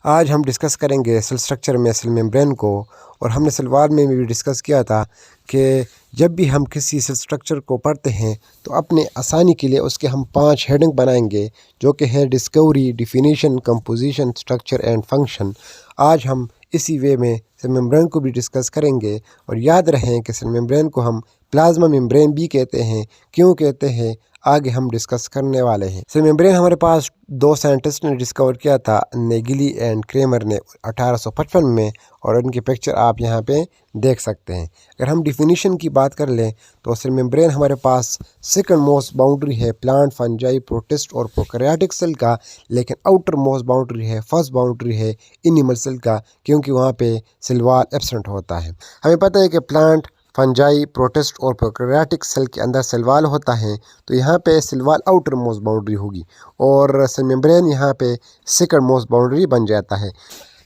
आज हम डिस्कस करेंगे सेल स्ट्रक्चर में सेल मेम्ब्रेन को। और हमने सलवार में भी डिस्कस किया था कि जब भी हम किसी सेल स्ट्रक्चर को पढ़ते हैं तो अपने आसानी के लिए उसके हम 5 हेडिंग बनाएंगे, जो कि है discovery, definition, composition, structure and function. आज हम इसी वे में सेल मेम्ब्रेन को भी डिस्कस करेंगे। और याद रहें कि सेल मेम्ब्रेन को हम प्लाज्मा मेम्ब्रेन भी कहते हैं। क्यों कहते हैं, आगे हम डिस्कस करने वाले हैं। सेल मेम्ब्रेन हमारे पास 2 साइंटिस्ट ने डिस्कवर किया था, नेगिली एंड क्रेमर ने 1855 में। और उनकी पिक्चर आप यहाँ पे देख सकते हैं। अगर हम डिफिनीशन की बात कर लें तो सेल मेम्ब्रेन हमारे पास सेकंड मोस्ट बाउंड्री है प्लांट, फंजाई, प्रोटिस्ट और प्रोकैरियोटिक सेल का, लेकिन आउटर मोस्ट बाउंड्री है, फर्स्ट बाउंड्री है एनिमल सेल का, क्योंकि वहाँ पे सेल वॉल एब्सेंट होता है। हमें पता है कि प्लांट, फंजाई, प्रोटिस्ट और प्रोकैरियोटिक सेल के अंदर सेल वॉल होता है, तो यहाँ पे cell wall outer most boundary होगी और सेल मेम्ब्रेन यहाँ पे सेकंड मोस्ट बाउंड्री बन जाता है।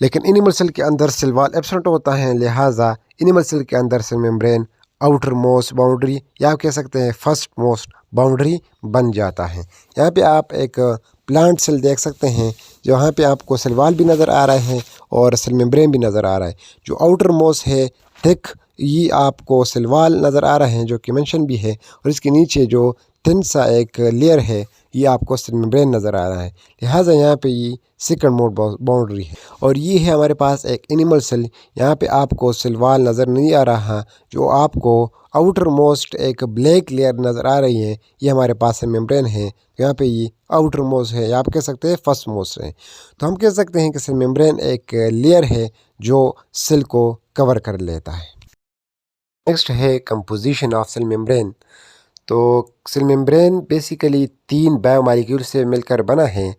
लेकिन एनिमल सेल के अंदर सेल वॉल एब्सेंट होता है, लिहाजा एनिमल सेल के अंदर cell membrane outer most boundary या कह सकते हैं फर्स्ट मोस्ट बाउंड्री बन जाता है। यहाँ पे आप एक प्लांट सेल देख सकते हैं, जहाँ पे आपको सेल वॉल भी नज़र आ रहा है और सेल मेम्ब्रेन भी नज़र आ रहा है। जो आउटर मोस्ट है थिक, ये आपको सेल वॉल नज़र आ रहे हैं जो कि मेंशन भी है, और इसके नीचे जो थिन सा एक लेयर है ये आपको सेल मेम्ब्रेन नज़र आ रहा है। लिहाजा यहाँ पे ये सेकंड मोड बाउंड्री है। और ये है हमारे पास एक एनिमल सेल। यहाँ पे आपको सेल वॉल नज़र नहीं आ रहा, जो आपको आउटर मोस्ट एक ब्लैक लेयर नज़र आ रही है, ये हमारे पास सेल मेम्ब्रेन है। यहाँ पे ये आउटर मोस्ट है, या आप कह सकते हैं फर्स्ट मोस्ट है। तो हम कह सकते हैं कि सेल मेम्ब्रेन एक लेयर है जो सेल को कवर कर लेता है। नेक्स्ट है कंपोजिशन ऑफ सेल मेम्ब्रेन। तो सेल मेम्ब्रेन बेसिकली 3 बायोमॉलिक्यूल से मिलकर बना है,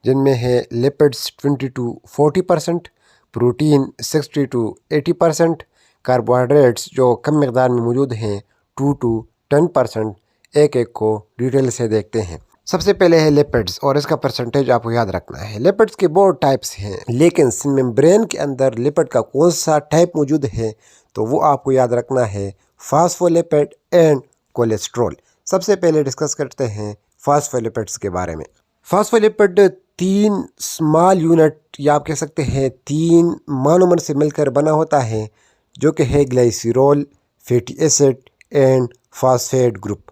जिनमें है lipids 20 to 40%, protein 60 to 80%, carbohydrates जो कम मकदार में मौजूद हैं 2 to 10%। एक एक को डिटेल से देखते हैं। सबसे पहले है लिपिड्स, और इसका परसेंटेज आपको याद रखना है। लिपिड्स के बहुत टाइप्स हैं, लेकिन सेल मेम्ब्रेन के अंदर लिपिड का कौन सा टाइप मौजूद है तो वो आपको याद रखना है, फॉस्फोलिपिड एंड कोलेस्ट्रॉल। सबसे पहले डिस्कस करते हैं फॉस्फोलिपिड्स के बारे में। फॉस्फोलिपिड 3 स्मॉल यूनिट या आप कह सकते हैं 3 मोनोमर से मिलकर बना होता है, जो कि है glycerol, fatty acid and phosphate group.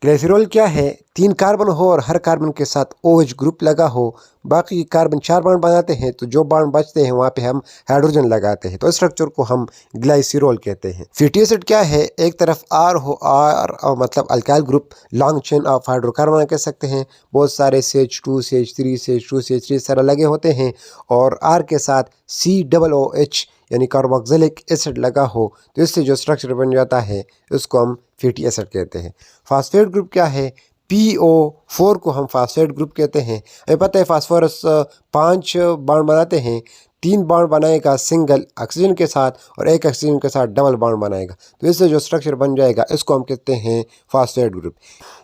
Glycerol क्या है, 3 कार्बन हो और हर कार्बन के साथ OH ग्रुप लगा हो, बाकी कार्बन 4 बॉन्ड बनाते हैं, तो जो बॉन्ड बचते हैं वहाँ पे हम हाइड्रोजन लगाते हैं, तो इस स्ट्रक्चर को हम ग्लाइसरॉल कहते हैं। फैटी एसिड क्या है, एक तरफ R हो, R मतलब alkyl group, long chain of hydrocarbon कह सकते हैं, बहुत सारे CH2, CH3, CH2, CH3 सारा लगे होते हैं, और R के साथ COOH यानी कार्बोक्सिलिक एसिड लगा हो, तो इससे जो स्ट्रक्चर बन जाता है उसको हम फैटी एसिड कहते हैं। फास्फेट ग्रुप क्या है, PO4 को हम फास्फेट ग्रुप कहते हैं। हमें पता है फास्फोरस 5 बॉन्ड बनाते हैं, 3 बॉन्ड बनाएगा सिंगल ऑक्सीजन के साथ और एक ऑक्सीजन के साथ डबल बॉन्ड बनाएगा, तो इससे जो स्ट्रक्चर बन जाएगा इसको हम कहते हैं फास्फेट ग्रुप।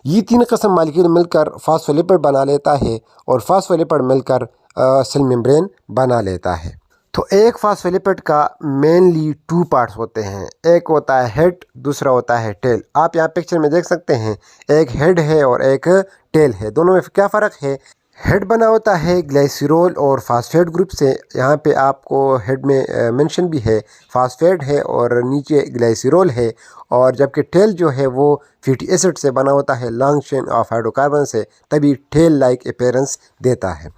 ये 3 किस्म मॉलिक्यूल मिलकर फास्फोलिपिड बना लेता है, और फास्फोलिपिड मिलकर सेल मेम्ब्रेन बना लेता है। तो एक फास्फोलिपिड का मेनली 2 पार्ट्स होते हैं, एक होता है हेड, दूसरा होता है टेल। आप यहाँ पिक्चर में देख सकते हैं, एक हेड है और एक टेल है। दोनों में क्या फ़र्क है, हेड बना होता है ग्लाइसरॉल और फास्फेट ग्रुप से, यहाँ पे आपको हेड में मेंशन भी है फास्फेट है और नीचे ग्लाइसरॉल है, और जबकि टेल जो है वो फैटी एसिड से बना होता है, लॉन्ग चेन ऑफ हाइड्रोकार्बन से, तभी टेल लाइक अपीयरेंस देता है।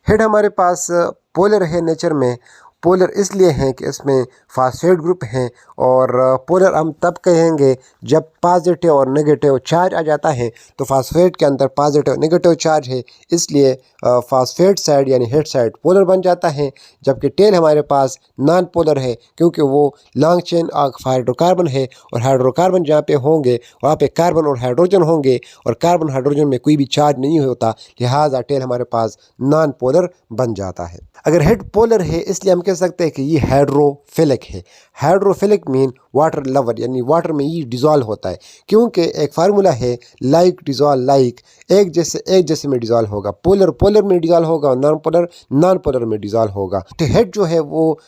हेड हमारे पास पोलर है नेचर में। पोलर इसलिए हैं कि इसमें फास्फेट ग्रुप हैं, और पोलर हम तब कहेंगे जब पॉजिटिव और नेगेटिव चार्ज आ जाता है, तो फास्फेट के अंदर पॉजिटिव और नेगेटिव चार्ज है, इसलिए फास्फेट साइड यानी हेड साइड पोलर बन जाता है। जबकि टेल हमारे पास नॉन पोलर है, क्योंकि वो लॉन्ग चेन ऑफ हाइड्रोकार्बन है, और हाइड्रोकार्बन जहाँ पे होंगे वहाँ पे कार्बन और हाइड्रोजन होंगे, और कार्बन हाइड्रोजन में कोई भी चार्ज नहीं होता, लिहाजा टेल हमारे पास नॉन पोलर बन जाता है। अगर हेड पोलर है इसलिए हम कह सकते हैं कि ये हाइड्रोफिलिक है। हाइड्रोफिलिक मीन वाटर लवर, यानी वाटर में ये डिज़ोल्व होता है, क्योंकि एक फार्मूला है लाइक डिज़ोल्व लाइक, एक जैसे में डिज़ोल्व होगा, पोलर पोलर में डिज़ोल्व होगा और नॉन पोलर में डिज़ोल्व होगा। तो हेड जो है वो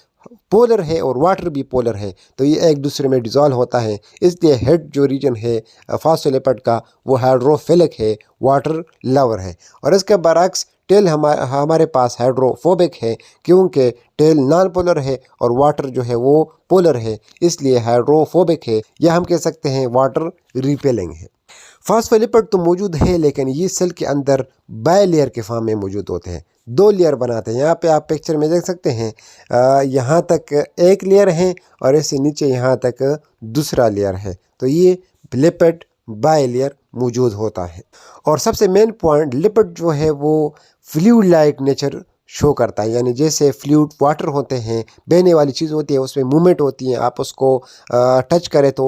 पोलर है और वाटर भी पोलर है, तो ये एक दूसरे में डिज़ोल्व होता है, इसलिए हेड जो रीजन है फास्फोलिपिड का वो हाइड्रोफिलिक है, वाटर लवर है। और इसके बरक्स टेल हमारे पास हाइड्रोफोबिक है क्योंकि टेल नॉन पोलर है और वाटर जो है वो पोलर है, इसलिए हाइड्रोफोबिक है, या हम कह सकते हैं वाटर रिपेलिंग है। फॉस्फोलिपिड तो मौजूद है लेकिन ये सेल के अंदर बाय लेयर के फॉर्म में मौजूद होते हैं, दो लेयर बनाते हैं। यहाँ पे आप पिक्चर में देख सकते हैं, यहाँ तक एक लेयर है और ऐसे नीचे यहाँ तक दूसरा लेयर है, तो ये लिपिड बाय लेयर मौजूद होता है। और सबसे मेन पॉइंट, लिपिड जो है वो फ्लूइड लाइक नेचर शो करता है, यानी जैसे फ्लूइड वाटर होते हैं, बहने वाली चीज़ होती है, उसमें मूवमेंट होती है, आप उसको टच करें तो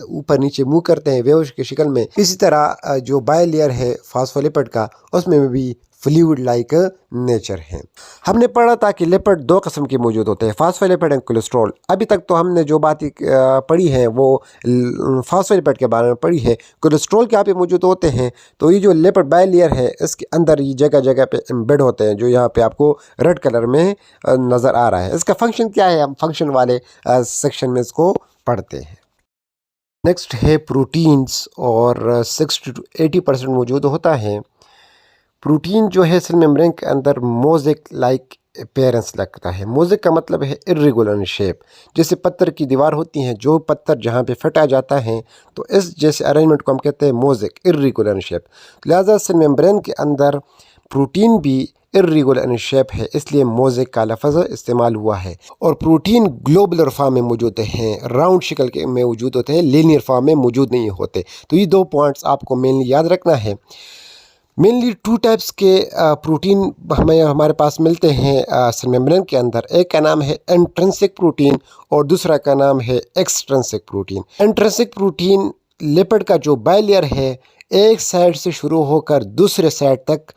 ऊपर नीचे मूव करते हैं वेव्स की शक्ल में। इसी तरह जो बाय लेयर है फास्फोलिपिड का, उसमें भी फ्लूइड लाइक नेचर है। हमने पढ़ा था कि लिपिड दो किस्म के मौजूद होते हैं, फास्फोलिपिड एंड कोलेस्ट्रॉल। अभी तक तो हमने जो बातें पढ़ी है वो फास्फोलिपिड के बारे में पढ़ी है। कोलेस्ट्रॉल क्या पे मौजूद होते हैं, तो ये जो लिपिड बाय लेयर है इसके अंदर ये जगह जगह पे एम्बेड होते हैं, जो यहाँ पे आपको रेड कलर में नज़र आ रहा है। इसका फंक्शन क्या है, हम फंक्शन वाले सेक्शन में इसको पढ़ते हैं। नेक्स्ट है प्रोटीन्स, और 60 to 80% मौजूद होता है। प्रोटीन जो है सेल मेम्ब्रेन के अंदर मोज़ेक लाइक अपीयरेंस लगता है। मोज़ेक का मतलब है इर्रेगुलर शेप, जैसे पत्थर की दीवार होती है, जो पत्थर जहाँ पे फटा जाता है तो इस जैसे अरेंजमेंट को हम कहते हैं मोज़ेक, इर्रेगुलर शेप। लिहाजा सेल मेम्ब्रेन के अंदर प्रोटीन भी इर्रेगुलर शेप है, इसलिए मोज़ेक का लफ्ज़ इस्तेमाल हुआ है। और प्रोटीन ग्लोबुलर फॉर्म में मौजूद हैं, राउंड शक्ल के में मौजूद होते हैं, लीनियर फॉर्म में मौजूद नहीं होते। तो ये दो पॉइंट्स आपको मेनली याद रखना है। मेनली टू टाइप्स के प्रोटीन हमारे पास मिलते हैं सेल मेम्ब्रेन के अंदर। एक का नाम है इंट्रिंसिक प्रोटीन और दूसरा का नाम है extrinsic protein. Intrinsic protein lipid का जो बाय लेयर है, एक साइड से शुरू होकर दूसरे साइड तक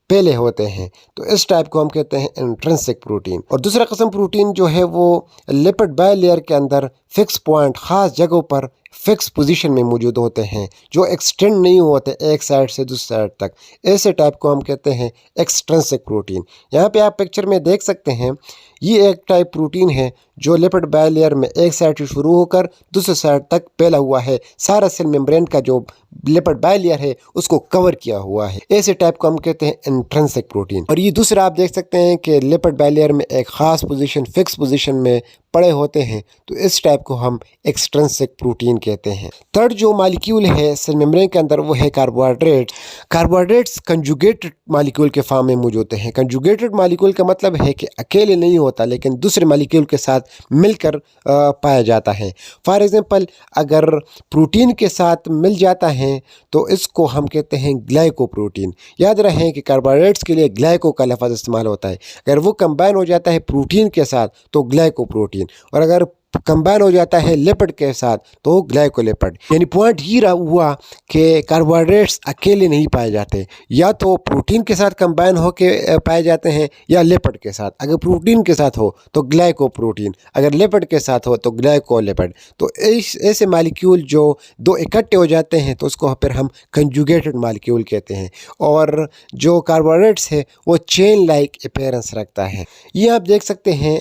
पहले होते हैं, तो इस टाइप को हम कहते हैं इंट्रिंसिक प्रोटीन। और दूसरा किस्म प्रोटीन जो है वो लिपिड बाय लेयर के अंदर फिक्स पॉइंट, ख़ास जगहों पर फिक्स पोजीशन में मौजूद होते हैं, जो एक्सटेंड नहीं होते एक साइड से दूसरी साइड तक। ऐसे टाइप को हम कहते हैं एक्सट्रिंसिक प्रोटीन। यहाँ पे आप पिक्चर में देख सकते हैं, ये एक टाइप प्रोटीन है जो लिपिड बाय लेयर में एक साइड से शुरू होकर दूसरे साइड तक फैला हुआ है, सारा सेल मेम्ब्रेन का जो लिपिड बाय लेयर है उसको कवर किया हुआ है। ऐसे टाइप को हम कहते हैं इंट्रिंसिक प्रोटीन। और ये दूसरा आप देख सकते हैं कि लिपिड बाय लेयर में एक ख़ास पोजीशन, फिक्स पोजीशन में पड़े होते हैं, तो इस टाइप को हम एक्सट्रिंसिक प्रोटीन कहते हैं। थर्ड जो मॉलिक्यूल है सेल मेम्ब्रेन के अंदर वो है कार्बोहाइड्रेट। कार्बोहाइड्रेट्स कंजुगेटेड मॉलिक्यूल के फॉर्म में मौजूद होते हैं। कंजुगेटेड मॉलिक्यूल का मतलब है कि अकेले नहीं होता लेकिन दूसरे मॉलिक्यूल के साथ मिलकर पाया जाता है। फॉर एग्जांपल, अगर प्रोटीन के साथ मिल जाता है तो इसको हम कहते हैं ग्लाइकोप्रोटीन। याद रहे कि कार्बोहाइड्रेट्स के लिए ग्लाइको का लफ्ज़ इस्तेमाल होता है। अगर वो कंबाइन हो जाता है प्रोटीन के साथ तो ग्लाइकोप्रोटीन, और अगर कंबाइन हो जाता है लिपिड के साथ तो ग्लाइकोलिपिड। यानी पॉइंट ये हुआ कि कार्बोहाइड्रेट्स अकेले नहीं पाए जाते, या तो प्रोटीन के साथ कंबाइन होकर पाए जाते हैं या लिपिड के साथ। अगर प्रोटीन के साथ हो तो ग्लाइकोप्रोटीन, अगर लिपिड के साथ हो तो ग्लाइकोलिपिड। तो ऐसे मालिक्यूल जो दो इकट्ठे हो जाते हैं तो उसको फिर हम कंजुगेटेड मालिक्यूल कहते हैं। और जो कार्बोहाइड्रेट्स है वो चेन लाइक अपीयरेंस रखता है। ये आप देख सकते हैं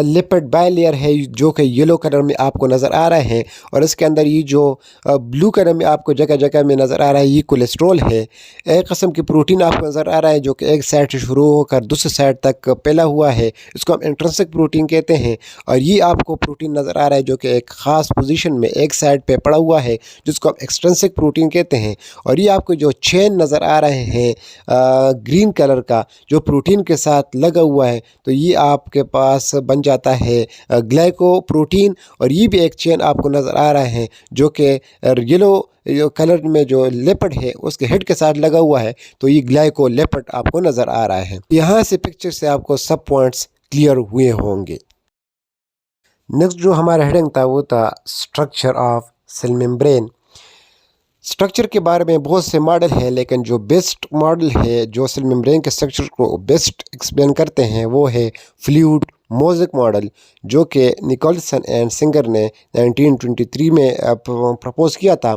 लिपिड बाय लेयर है जो कि येलो कलर में आपको नज़र आ रहा है, और इसके अंदर ये जो ब्लू कलर में आपको जगह जगह में नज़र आ रहा है ये कोलेस्ट्रॉल है। एक किस्म की प्रोटीन आपको नज़र आ रहा है जो कि एक साइड से शुरू होकर दूसरे साइड तक फैला हुआ है, इसको हम इंट्रिंसिक प्रोटीन कहते हैं। और ये आपको प्रोटीन नज़र आ रहा है जो कि एक ख़ास पोजीशन में एक साइड पे पड़ा हुआ है, जिसको हम एक्सट्रिंसिक प्रोटीन कहते हैं। और ये आपको जो चेन नज़र आ रहे हैं ग्रीन कलर का जो प्रोटीन के साथ लगा हुआ है, तो ये आपके पास बन जाता है ग्लाइकोप्रोटीन। और ये भी एक चेन आपको नज़र आ रहा है जो कि येलो कलर में जो लिपिड है उसके हेड के साथ लगा हुआ है, तो ये ग्लाइकोलिपिड आपको नज़र आ रहा है। यहाँ से पिक्चर से आपको सब पॉइंट्स क्लियर हुए होंगे। नेक्स्ट जो हमारा हेडिंग था वो था structure of cell membrane. Structure के बारे में बहुत से मॉडल हैं, लेकिन जो बेस्ट मॉडल है जो सेल मेम्ब्रेन के स्ट्रक्चर को बेस्ट एक्सप्लेन करते हैं वो है फ्लूइड मोज़ेक मॉडल, जो कि निकोलसन एंड सिंगर ने 1923 में प्रपोज किया था।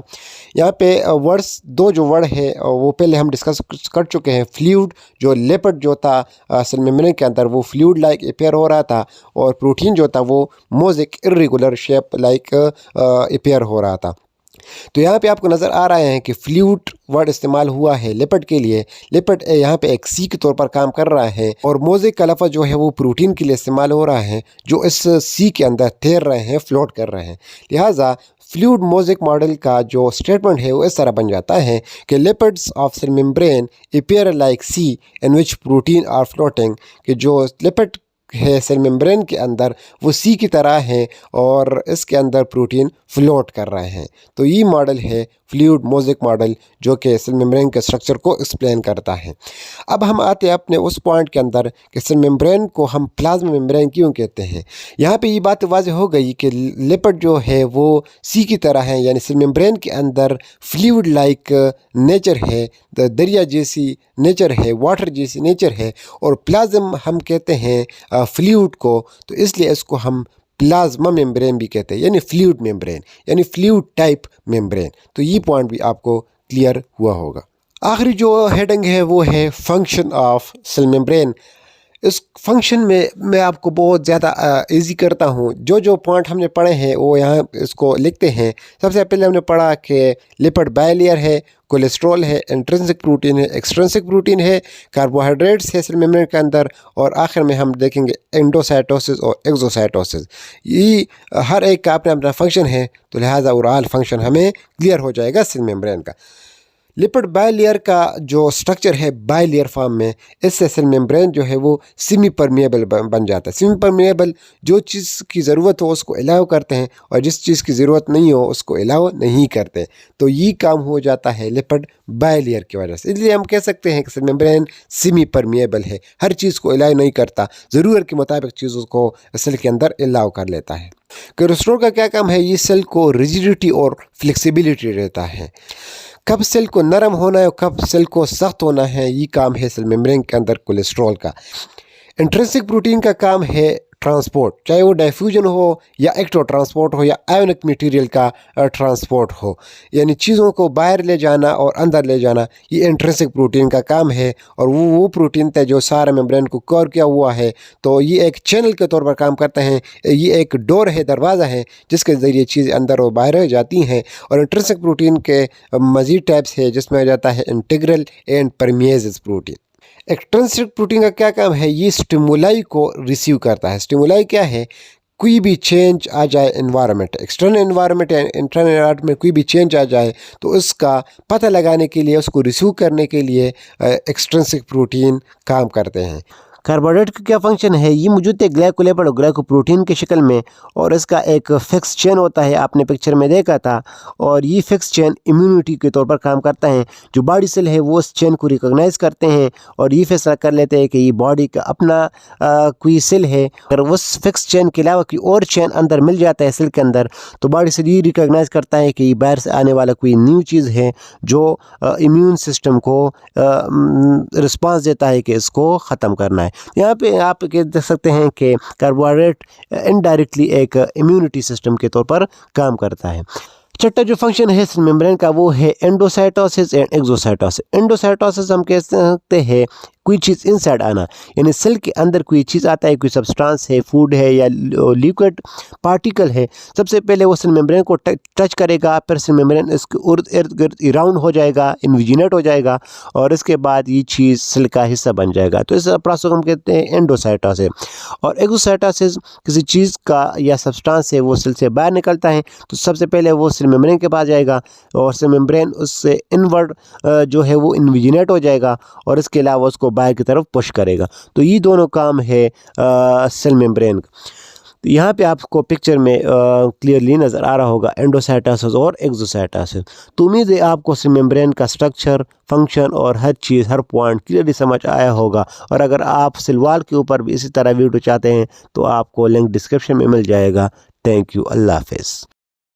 यहाँ पे वर्ड्स दो जो वर्ड है वो पहले हम डिस्कस कर चुके हैं। फ्लूइड जो लिपिड जो था सेल मेम्ब्रेन के अंदर वो फ्लूइड लाइक अपीयर हो रहा था, और प्रोटीन जो था वो mosaic irregular shape like appear हो रहा था। तो यहाँ पे आपको नज़र आ रहा है कि फ्लूइड वर्ड इस्तेमाल हुआ है लिपिड के लिए। लिपिड यहाँ पे एक सी के तौर पर काम कर रहा है और मोज़ेक का लफ्ज़ जो है वो प्रोटीन के लिए इस्तेमाल हो रहा है जो इस सी के अंदर तैर रहे हैं, फ्लोट कर रहे हैं। लिहाजा फ्लूइड मोज़ेक मॉडल का जो स्टेटमेंट है वो इस तरह बन जाता है कि lipids of cell membrane appear like sea in which protein are floating, कि जो लिपिड है सेल मेम्ब्रेन के अंदर वो सी की तरह है और इसके अंदर प्रोटीन फ्लोट कर रहे हैं। तो ये मॉडल है फ्लूइड मोज़ेक मॉडल जो कि सेल मेम्ब्रेन के स्ट्रक्चर को एक्सप्लेन करता है। अब हम आते हैं अपने उस पॉइंट के अंदर कि सेल मेम्ब्रेन को हम प्लाज्मा मेम्ब्रेन क्यों कहते हैं। यहाँ पे ये बात वाज़ेह हो गई कि लिपिड जो है वो सी की तरह है, यानी सेल मेम्ब्रेन के अंदर फ्लूइड लाइक नेचर है, दरिया जैसी नेचर है, वाटर जैसी नेचर है, और प्लाज्म हम कहते हैं फ्लूइड को, तो इसलिए इसको हम प्लाज्मा मेम्ब्रेन भी कहते हैं, यानी फ्लूइड मेम्ब्रेन, यानी फ्लूइड टाइप मेम्ब्रेन। तो ये पॉइंट भी आपको क्लियर हुआ होगा। आखिरी जो हेडिंग है वो है फंक्शन ऑफ सेल मेम्ब्रेन। इस फंक्शन में मैं आपको बहुत ज़्यादा इजी करता हूँ। जो पॉइंट हमने पढ़े हैं वो यहाँ इसको लिखते हैं। सबसे पहले हमने पढ़ा कि लिपिड बायलेयर है, कोलेस्ट्रॉल है, इंट्रिंसिक प्रोटीन है, एक्सट्रिंसिक प्रोटीन है, कार्बोहाइड्रेट्स है सेल मेम्ब्रेन के अंदर, और आखिर में हम देखेंगे एंडोसाइटोसिस और एक्सोसाइटोसिस। ये हर एक का अपना अपना फंक्शन है, तो लिहाजा ओवरऑल फंक्शन हमें क्लियर हो जाएगा सेल मेम्ब्रेन का। लिपिड बायलेयर का जो स्ट्रक्चर है बायलेयर फॉर्म में, इससे सेल मेम्ब्रेन जो है वो सेमी परमिएबल बन जाता है। सेमी परमिएबल, जो चीज़ की ज़रूरत हो उसको अलाउ करते हैं और जिस चीज़ की ज़रूरत नहीं हो उसको अलाउ नहीं करते। तो ये काम हो जाता है लिपिड बायलेयर की वजह से। इसलिए हम कह सकते हैं कि सेल मेम्ब्रेन सेमी परमिएबल है, हर चीज़ को अलाउ नहीं करता, ज़रूरत के मुताबिक चीज़ों को सेल के अंदर अलाउ कर लेता है। कोलेस्ट्रॉल का क्या काम है, ये सेल को रिजिडिटी और फ्लेक्सिबिलिटी देता है। कब सेल को नरम होना है और कब सेल को सख्त होना है, ये काम है सेल मेम्ब्रेन के अंदर कोलेस्ट्रॉल का। इंट्रिंसिक प्रोटीन का काम है ट्रांसपोर्ट, चाहे वो डाइफ्यूजन हो या एक्टो ट्रांसपोर्ट हो या आयोनिक मटेरियल का ट्रांसपोर्ट हो, यानी चीज़ों को बाहर ले जाना और अंदर ले जाना, ये इंट्रिंसिक प्रोटीन का काम है। और वो प्रोटीन था जो सारा मेम्ब्रेन को कवर किया हुआ है, तो ये एक चैनल के तौर पर काम करते हैं। ये एक डोर है, दरवाज़ा है, जिसके ज़रिए चीज़ें अंदर और बाहर जाती हैं। और इंट्रिंसिक प्रोटीन के मज़ीद टाइप्स है जिसमें आ जाता है integral and परमिएज protein. Extrinsic protein का क्या काम है, ये स्टिमुलाई को रिसीव करता है। स्टिमुलाई क्या है, कोई भी चेंज आ जाए एनवायरनमेंट, एक्सटर्नल एनवायरनमेंट या इंटरनल एनवायरनमेंट में कोई भी चेंज आ जाए तो उसका पता लगाने के लिए, उसको रिसीव करने के लिए एक्सट्रिंसिक प्रोटीन काम करते हैं। कार्बोहाइड्रेट का क्या फंक्शन है, ये मौजूद है ग्लाइकोलिपिड और ग्लाइकोप्रोटीन की शक्ल में, और इसका एक फिक्स चेन होता है, आपने पिक्चर में देखा था। और ये फिक्स चेन इम्यूनिटी के तौर पर काम करता है। जो बॉडी सेल है वो उस चेन को रिकॉग्नाइज करते हैं और ये फैसला कर लेते हैं कि ये बॉडी का अपना कोई सेल है। अगर उस फिक्स चेन के अलावा कोई और चेन अंदर मिल जाता है सेल के अंदर, तो बॉडी सेल ये रिकॉग्नाइज करता है कि ये बाहर से आने वाला कोई न्यू चीज़ है जो इम्यून सिस्टम को रिस्पांस देता है कि इसको ख़त्म करना है। यहाँ पे आप देख सकते हैं कि कार्बोहाइड्रेट इनडायरेक्टली एक इम्यूनिटी सिस्टम के तौर पर काम करता है। छठा जो फंक्शन है सेल मेम्ब्रेन का वो है एंडोसाइटोसिस एंड एक्सोसाइटोसिस। एंडोसाइटोसिस हम कह सकते हैं कोई चीज़ इनसाइड आना, यानी सेल के अंदर कोई चीज़ आता है, कोई सब्सटेंस है, फूड है या लिक्विड पार्टिकल है। सबसे पहले वो सेल मेम्ब्रेन को टच करेगा, फिर सेल मेम्ब्रेन इसके इर्द गिर्द राउंड हो जाएगा, इन्विजिनेट हो जाएगा, और इसके बाद ये चीज़ सेल का हिस्सा बन जाएगा। तो इस प्रोसेस को हम कहते हैं एंडोसाइटोसिस। और एक्सोसाइटोसिस किसी चीज़ का या सब्सटेंस है वो सेल से बाहर निकलता है, तो सबसे पहले वो सेल मेम्ब्रेन के पास जाएगा और सेल मेम्ब्रेन उससे इनवर्ड जो है वो इन्विजिनेट हो जाएगा और इसके अलावा उसको बाहर की तरफ पुश करेगा। तो ये दोनों काम है सेल मेम्ब्रेन का। तो यहाँ पे आपको पिक्चर में क्लियरली नज़र आ रहा होगा एंडोसाइटोसिस और एक्सोसाइटोसिस। तो उम्मीद है आपको सेल मेम्ब्रेन का स्ट्रक्चर, फंक्शन और हर चीज़, हर पॉइंट क्लियरली समझ आया होगा। और अगर आप सेल वॉल के ऊपर भी इसी तरह वीडियो चाहते हैं तो आपको लिंक डिस्क्रिप्शन में मिल जाएगा। थैंक यू, अल्लाह हाफिज़।